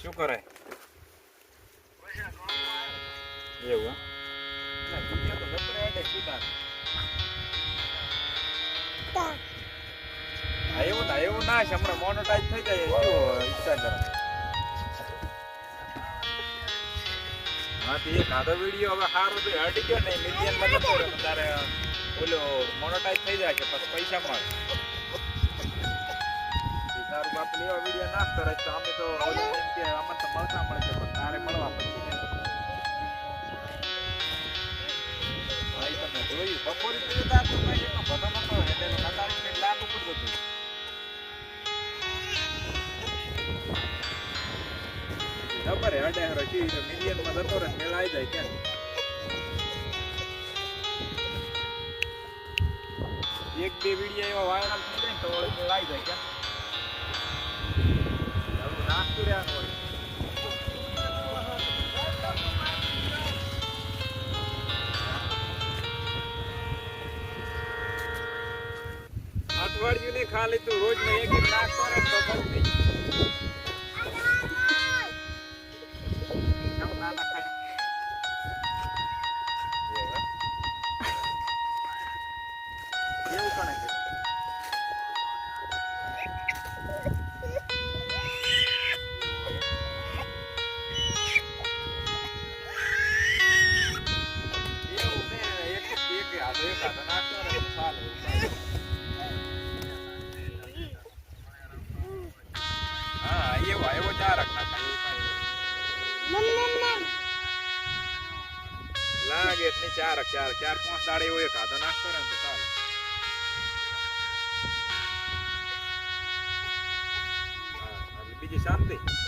શું કરે એવું દુનિયા તો ગપરે એટલે સીધા એવું ના છે હમણાં મોનોટાઈઝ થઈ જાય શું ઇન્સ્ટાગ્રામ હા તો એક આધો વિડીયો હવે સારો તો હટી ગયો ને મિલિયન માં જતો રહ્યો તારે ઓલો મોનોટાઈઝ થઈ જાય છે પછી પૈસા મળે તારું બાપ એવા વિડીયો ના કરે તો અમે તો એમ કે અમને તો મળતા મળે છે પણ તારે મળવા પછી હા એ તમે જોયું બપોરે જોયું તો કઈ એનો ભલો નતો એટલે નતાળી લાખ ઉપર જતું ખબર હે અડે રચી મિલિયન માં જતો રહે મેળ આવી જાય ક્યાં એક બે વિડીયો એવા વાયરલ થઈ જાય ને તો ઓળખ મેળ આવી જાય ક્યાં નાખતું રહ્યા હોય અઠવાડિયું ને ખાલી તું રોજ ને એક નાખ કરે તો બસ નહીં લાગે એટલે ચાર પાંચ દાડે એવો એક આધો નાખતો ને તો ચાલે બીજી શાંતિ